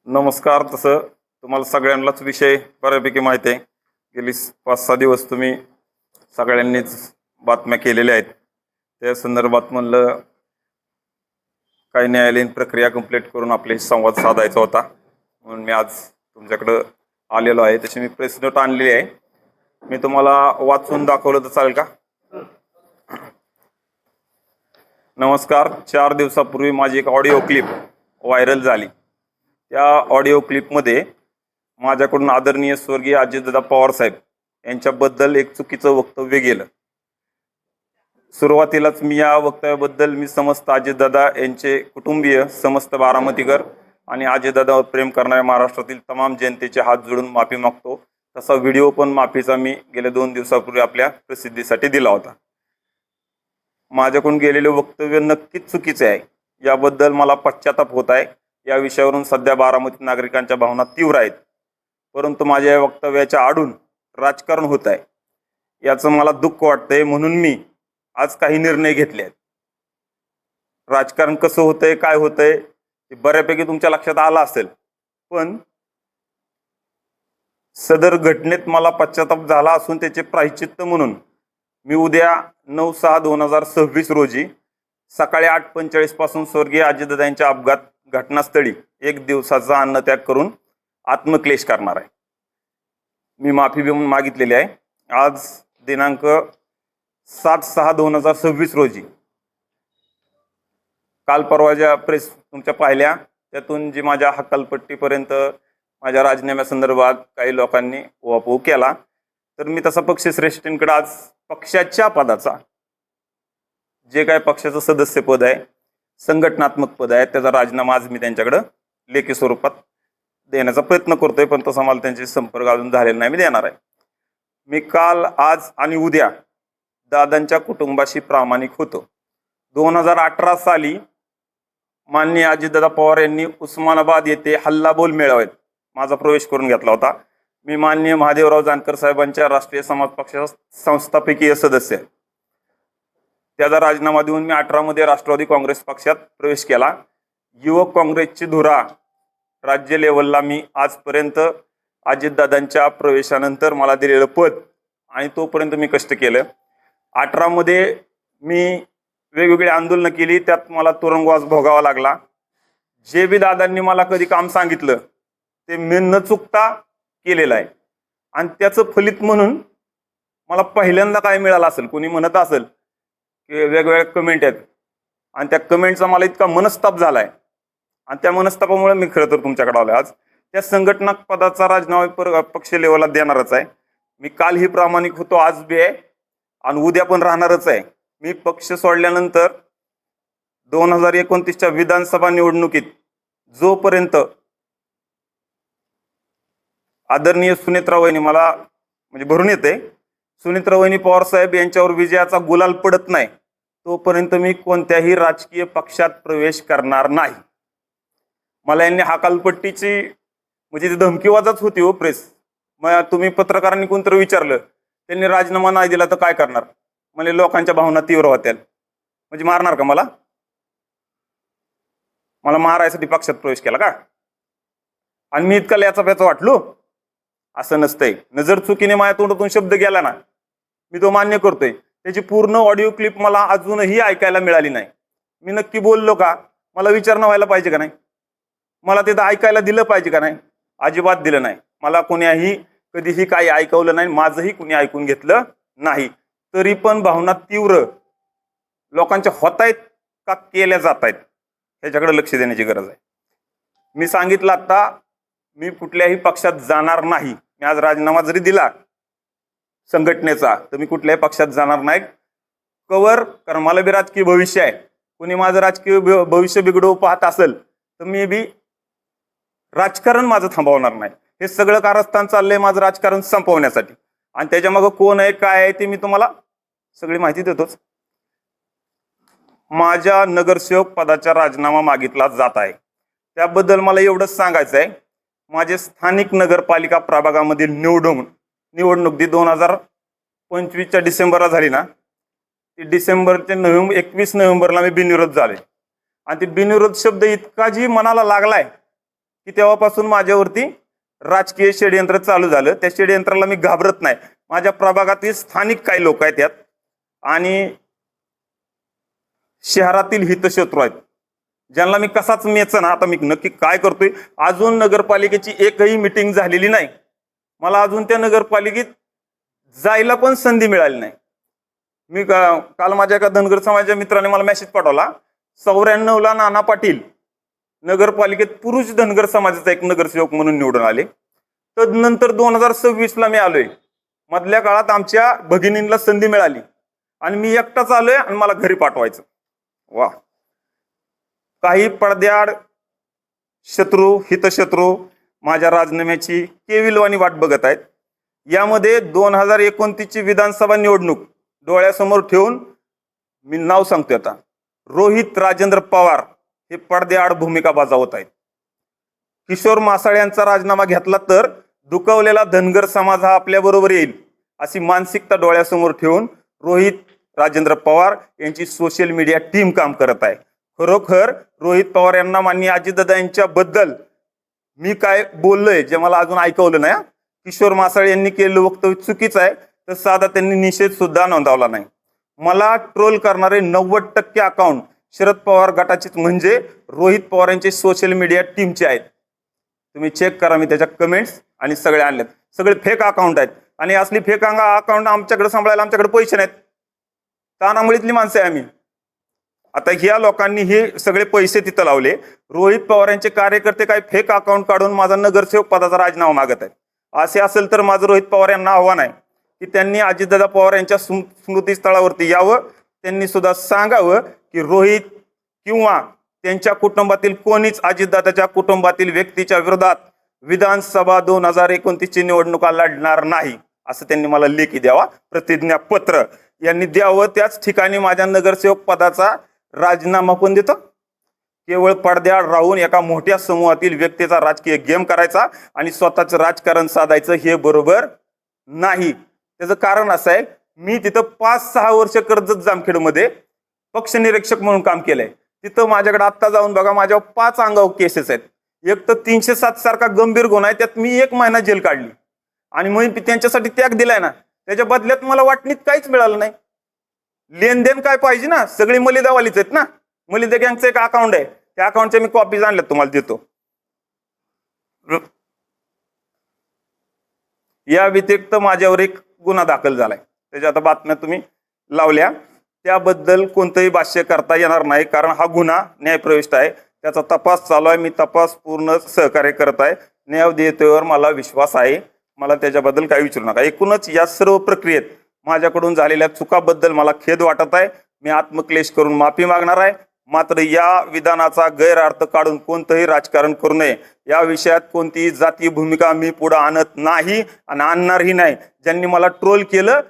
नमस्कार. तसं तुम्हाला सगळ्यांनाच विषय बऱ्यापैकी माहिती आहे. गेली 5-6 दिवस तुम्ही सगळ्यांनीच बातम्या केलेल्या आहेत. त्या संदर्भात म्हणलं काही न्यायालयीन प्रक्रिया कंप्लीट करून आपले संवाद साधायचा होता, म्हणून मी आज तुमच्याकडं आलेलो आहे. तशी मी प्रेस नोट आणलेली आहे. मी तुम्हाला वाचून दाखवलं तर चालेल का? नमस्कार. 4 दिवसापूर्वी माझी एक ऑडिओ क्लिप व्हायरल झाली. त्या ऑडिओ क्लिपमध्ये माझ्याकडून आदरणीय स्वर्गीय अजितदादा पवार साहेब यांच्याबद्दल एक चुकीचं वक्तव्य गेलं. सुरुवातीलाच मी या वक्तव्याबद्दल समस्त अजितदादा यांचे कुटुंबीय, समस्त बारामतीकर आणि अजितदादावर प्रेम करणाऱ्या महाराष्ट्रातील तमाम जनतेचे हात जोडून माफी मागतो. तसा व्हिडिओ पण माफीचा मी गेल्या 2 दिवसापूर्वी आपल्या प्रसिद्धीसाठी दिला होता. माझ्याकडून गेलेले वक्तव्य नक्कीच चुकीचे आहे. याबद्दल मला पश्चाताप होत आहे. या विषयावरून सध्या बारामती नागरिकांच्या भावना तीव्र आहेत, परंतु माझ्या या वक्तव्याच्या आडून राजकारण होत आहे. याचं मला दुःख वाटतंय, म्हणून मी आज काही निर्णय घेतले आहेत. राजकारण कसं होतंय, काय होतंय हे बऱ्यापैकी तुमच्या लक्षात आलं असेल, पण सदर घटनेत मला पश्चाताप झाला असून त्याचे प्रायश्चित्त म्हणून मी उद्या 9/6/2026 रोजी सकाळी 8:45 पासून स्वर्गीय अजितदादा यांच्या अपघात घटनास्थळी 1 दिवसाचा अन्नत्याग करून आत्मक्लेश करणार आहे. मी माफी मागितलेली आहे. आज दिनांक 7/6/2026 रोजी काल परवा ज्या प्रेस तुमच्या पाहिल्या, त्यातून जी माझ्या हकालपट्टीपर्यंत माझ्या राजीनाम्यासंदर्भात काही लोकांनी उहापोह केला, तर मी तसा पक्षश्रेष्ठींकडे आज पक्षाच्या पदाचा, जे काय पक्षाचं सदस्यपद आहे, संघटनात्मक पद आहे, त्याचा राजीनामा आज मी त्यांच्याकडं लेखी स्वरूपात देण्याचा प्रयत्न करतोय, पण तसा मला त्यांचे संपर्क अजून झालेला नाही. मी देणार आहे. मी काल, आज आणि उद्या दादांच्या कुटुंबाशी प्रामाणिक होतो. 2018 साली माननीय अजितदादा पवार यांनी उस्मानाबाद येथे हल्लाबोल मेळाव्यात माझा प्रवेश करून घेतला होता. मी माननीय महादेवराव जानकर साहेबांच्या राष्ट्रीय समाज पक्षाचा संस्थापकीय सदस्य आहे. त्याचा राजीनामा देऊन मी 18 मध्ये राष्ट्रवादी काँग्रेस पक्षात प्रवेश केला. युवक काँग्रेसची धुरा राज्य लेवलला मी आजपर्यंत अजितदादांच्या प्रवेशानंतर मला दिलेलं पद आणि तोपर्यंत मी कष्ट केलं. 18 मध्ये मी वेगवेगळी आंदोलनं केली, त्यात मला तुरुंगवास भोगावा लागला. जे बी दादांनी मला कधी काम सांगितलं ते मी न चुकता केलेलं आहे, आणि त्याचं फलित म्हणून मला पहिल्यांदा काय मिळालं असेल, कोणी म्हणत असेल की वेगवेगळ्या कमेंट आहेत, आणि त्या कमेंटचा मला इतका मनस्ताप झालाय, आणि त्या मनस्तापामुळे मी खरं तर तुमच्याकडे आलोय. आज त्या संघटना पदाचा राजीनामा पक्ष लेवलला देणारच आहे. मी कालही प्रामाणिक होतो, आज बी आहे आणि उद्या पण राहणारच आहे. मी पक्ष सोडल्यानंतर 2029च्या विधानसभा निवडणुकीत जोपर्यंत आदरणीय सुनेत्रा वहिनी, मला म्हणजे भरून येते, सुनेत्रा वहिनी पवार साहेब यांच्यावर विजयाचा गुलाल पडत नाही तोपर्यंत मी कोणत्याही राजकीय पक्षात प्रवेश करणार नाही. मला यांनी हकालपट्टीची म्हणजे ती धमकीवाजाच होती हो प्रेस. मग तुम्ही पत्रकारांनी कोणतरी विचारलं, त्यांनी राजीनामा नाही दिला तर काय करणार, म्हणजे लोकांच्या भावना तीव्र होत्या, म्हणजे मारणार का मला मारायसाठी पक्षात प्रवेश केला का? आणि मी इतका याचा प्याचा वाटलो? असं नसतंय. नजर चुकीने माझ्या तोंडातून शब्द गेला ना, मी तो मान्य करतोय. त्याची पूर्ण ऑडिओ क्लिप मला अजूनही ऐकायला मिळाली नाही. मी नक्की बोललो का, मला विचारणं व्हायला पाहिजे का नाही, मला तिथं ऐकायला दिलं पाहिजे का नाही? अजिबात दिलं नाही. मला कोण्याही कधीही काही ऐकवलं नाही, माझंही कुणी ऐकून घेतलं नाही. तरी पण भावना तीव्र लोकांच्या होत आहेत का केल्या जात आहेत ह्याच्याकडे लक्ष देण्याची गरज आहे. मी सांगितलं आता, मी कुठल्याही पक्षात जाणार नाही. मी आज राजीनामा जरी दिला संघटनेचा तर मी कुठल्याही पक्षात जाणार नाही कवर, कारण मला बी राजकीय भविष्य आहे. कोणी माझं राजकीय भविष्य बिघडवू पाहत असेल तर मी बी राजकारण माझं थांबवणार नाही. हे सगळं कारस्थान चाललंय माझं राजकारण संपवण्यासाठी, आणि त्याच्या मागं कोण आहे काय आहे ते मी तुम्हाला सगळी माहिती देतोच. माझ्या नगरसेवक पदाचा राजीनामा मागितला जात आहे. त्याबद्दल मला एवढंच सांगायचं आहे, माझे स्थानिक नगरपालिका प्रभागामधील निवडणूक 2025च्या डिसेंबरला झाली ना, ती डिसेंबरचे 21 नोव्हेंबरला मी बिनविरोध झाले. आणि ते बिनविरोध शब्द इतका जी मनाला लागलाय की तेव्हापासून माझ्यावरती राजकीय षडयंत्र चालू झालं. त्या षडयंत्राला मी घाबरत नाही. माझ्या प्रभागातील स्थानिक काही लोक आहेत यात आणि शहरातील हितशत्रू आहेत, ज्यांना मी कसाच मेचं ना. आता मी नक्की काय करतोय, अजून नगरपालिकेची एकही मिटिंग झालेली नाही. मला अजून त्या नगरपालिकेत जायला पण संधी मिळाली नाही. मी काल माझ्या एका धनगर समाजाच्या मित्राने मला मेसेज पाठवला, 94ला नाना पाटील नगरपालिकेत पुरुष धनगर समाजाचा एक नगरसेवक म्हणून निवडून आले. तदनंतर 2026ला मी आलोय. मधल्या काळात आमच्या भगिनींना संधी मिळाली आणि मी एकटाच आलोय आणि मला घरी पाठवायचं. वा, काही पडद्याआड शत्रू हितशत्रू माझ्या राजीनाम्याची केविलवाणी वाट बघत आहेत. यामध्ये 2029ची विधानसभा निवडणूक डोळ्यासमोर ठेवून मी नाव सांगतोय आता, रोहित राजेंद्र पवार हे पडद्याआड भूमिका बजावत आहेत. किशोर मासाळ यांचा राजीनामा घेतला तर दुखावलेला धनगर समाज हा आपल्या बरोबर येईल अशी मानसिकता डोळ्यासमोर ठेवून रोहित राजेंद्र पवार यांची सोशल मीडिया टीम काम करत आहे. खरोखर रोहित पवार यांना माननीय अजितदादा यांच्या बद्दल मी काय बोललोय जे मला अजून ऐकवलं नाही. किशोर मासाळ यांनी केलेलं वक्तव्य चुकीचं आहे, तर साधा त्यांनी निषेध सुद्धा नोंदवला नाही. मला ट्रोल करणारे 90% अकाउंट शरद पवार गटाचेच म्हणजे रोहित पवार यांचे सोशल मीडिया टीमचे आहेत. तुम्ही चेक करा, मी त्याच्या कमेंट्स आणि सगळे आणलेत. सगळे फेक अकाउंट आहेत आणि असली फेक अकाउंट आमच्याकडे सांभाळायला आमच्याकडे पैसे नाहीत. तानामुळीतली माणसं आहे आम्ही. आता ह्या लोकांनी हे सगळे पैसे तिथं लावले. रोहित पवार यांचे कार्यकर्ते काही फेक अकाउंट काढून माझा नगरसेवक पदाचा राजीनामा मागत आहेत. असे असेल तर माझं रोहित पवार यांना आव्हान आहे की त्यांनी अजितदादा पवार यांच्या स्मृतीस्थळावरती यावं. त्यांनी सुद्धा सांगावं की रोहित किंवा त्यांच्या कुटुंबातील कोणीच अजितदादाच्या कुटुंबातील व्यक्तीच्या विरोधात विधानसभा 2029ची निवडणुका लढणार नाही, असं त्यांनी मला लेखी द्यावा. प्रतिज्ञापत्र यांनी द्यावं. त्याच ठिकाणी माझ्या नगरसेवक पदाचा राजीनामा पण देतो. केवळ पडद्याआड राहून एका मोठ्या समूहातील व्यक्तीचा राजकीय गेम करायचा आणि स्वतःचं राजकारण साधायचं हे बरोबर नाही. त्याचं कारण असं आहे, मी तिथं 5-6 वर्ष कर्जत जामखेडमध्ये पक्ष निरीक्षक म्हणून काम केलंय. तिथं माझ्याकडे आत्ता जाऊन बघा, माझ्यावर 5 अंगावर केसेस आहेत. एक तर 307 सारखा गंभीर गुन्हा आहे, त्यात मी 1 महिना जेल काढली आणि मग त्यांच्यासाठी त्याग दिलाय ना. त्याच्या बदल्यात मला वाटणीत काहीच मिळालं नाही. लेनदेन काय पाहिजे ना, सगळी मलिदावालीच आहेत ना. मलिदा गँगचं एक अकाउंट आहे, त्या अकाउंटच्या मी कॉपीज आणल्यात, तुम्हाला देतो. या व्यतिरिक्त माझ्यावर एक गुन्हा दाखल झालाय, त्याच्या आता बातम्या तुम्ही लावल्या. त्याबद्दल कोणतंही भाष्य करता येणार नाही, कारण हा गुन्हा न्यायप्रविष्ट आहे. त्याचा तपास चालू आहे. मी तपास पूर्ण सहकार्य करत आहे. न्यायदेवतेवर मला विश्वास आहे. मला त्याच्याबद्दल काही विचारू नका. एकूणच या सर्व प्रक्रियेत माझ्याकडून झालेल्या चुकाबद्दल मला खेद वाटत आहे. मी आत्मक्लेश करून माफी मागणार आहे. मात्र या विधानाचा गैरअर्थ काढून कोणतंही राजकारण करू नये. या विषयात कोणतीही जातीय भूमिका मी पुढे आणत नाही आणि आणणारही नाही. ज्यांनी मला ट्रोल केलं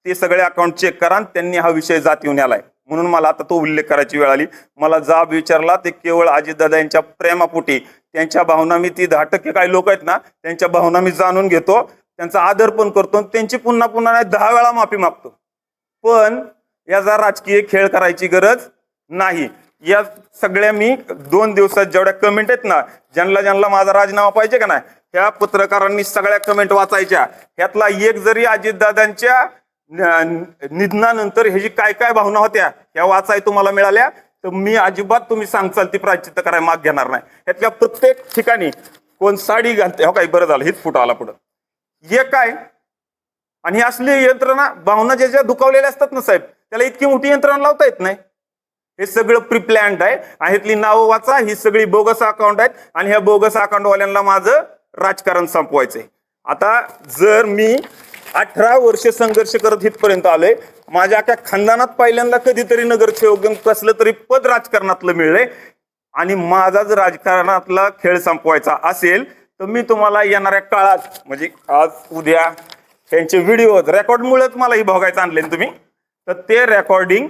ते सगळे अकाउंट चेक करा. त्यांनी हा विषय जातीहून आलाय म्हणून मला आता तो उल्लेख करायची वेळ आली. मला जाब विचारला ते केवळ अजितदादा यांच्या प्रेमापोटी. त्यांच्या भावना मी ती 10% काही लोक आहेत ना, त्यांच्या भावना मी जाणून घेतो, त्यांचा आदर पण करतो, त्यांची पुन्हा पुन्हा 10 वेळा माफी मागतो. पण याचा राजकीय खेळ करायची गरज नाही. या सगळ्या मी 2 दिवसात जेवढ्या कमेंट आहेत ना, ज्यांना माझा राजीनामा पाहिजे का नाही, ह्या पत्रकारांनी सगळ्या कमेंट वाचायच्या. ह्यातला एक जरी अजितदादांच्या निधनानंतर ह्याची काय काय भावना होत्या ह्या वाचाय तुम्हाला मिळाल्या तर मी अजिबात तुम्ही सांगचाल ती प्रायश्चित्त करायला माग घेणार नाही. ह्यातल्या प्रत्येक ठिकाणी कोण साडी घालते, हो काय बरं झालं हेच फुट आला पुढं, हे काय. आणि ही असली यंत्रणा भावना ज्या दुखावलेल्या असतात ना साहेब, त्याला इतकी मोठी यंत्रणा लावता येत नाही. हे सगळं प्रिप्लॅन्ड आहे. ह्यातली नावं वाचा, ही सगळी बोगस अकाउंट आहेत आणि ह्या बोगस अकाउंटवाल्यांना माझं राजकारण संपवायचंय. आता जर मी 18 वर्ष संघर्ष करत इथपर्यंत आलोय, माझ्या अख्या खानदानात पहिल्यांदा कधीतरी नगरसेवक कसलं तरी पद राजकारणातलं मिळलंय आणि माझा जर राजकारणातला खेळ संपवायचा असेल तर मी तुम्हाला येणाऱ्या काळात म्हणजे आज उद्या त्यांचे व्हिडिओ रेकॉर्डमुळेच मला ही भोगायचं आणले तुम्ही, तर ते रेकॉर्डिंग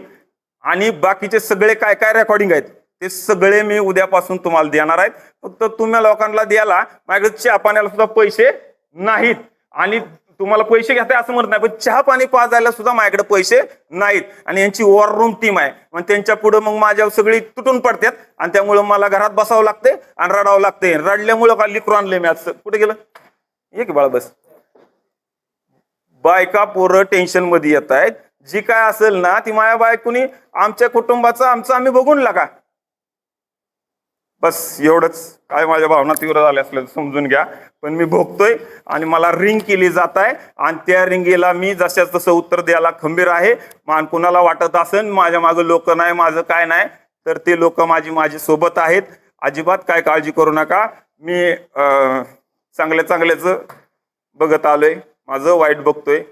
आणि बाकीचे सगळे काय काय रेकॉर्डिंग आहेत ते सगळे मी उद्यापासून तुम्हाला देणार आहेत. फक्त तुम्ही लोकांना द्यायला माझ्याकडे चहा पाण्याला सुद्धा पैसे नाहीत आणि तुम्हाला पैसे घेताय असं म्हणत नाही, पण चहा पाणी पाजायला सुद्धा माझ्याकडे पैसे नाहीत. आणि यांची वॉर रूम टीम आहे, मग त्यांच्या पुढे मग माझ्या सगळी तुटून पडतात आणि त्यामुळे मला घरात बसावं लागते आणि रडावं लागते. रडल्यामुळं का लिकरू आणले मी आज. कुठे गेलं ये की बाळा बस. बायका पोरं टेन्शन मध्ये येत आहेत. जी काय असेल ना ती माझ्या बायकोनी आमच्या कुटुंबाचं आमचं आम्ही बघून लागा. बस एवढंच. काय माझ्या भावना तीव्र झाल्या असल्या समजून घ्या, पण मी भोगतोय आणि मला रिंग केली जात आहे आणि त्या रिंगीला मी जशाच तसं उत्तर द्यायला खंबीर आहे. मान कुणाला वाटत असेल माझ्या मागं लोक नाही, माझं काय नाही, तर ते लोक माझी सोबत आहेत. अजिबात काय काळजी करू नका. मी चांगल्याच बघत आलोय, माझं वाईट बघतोय.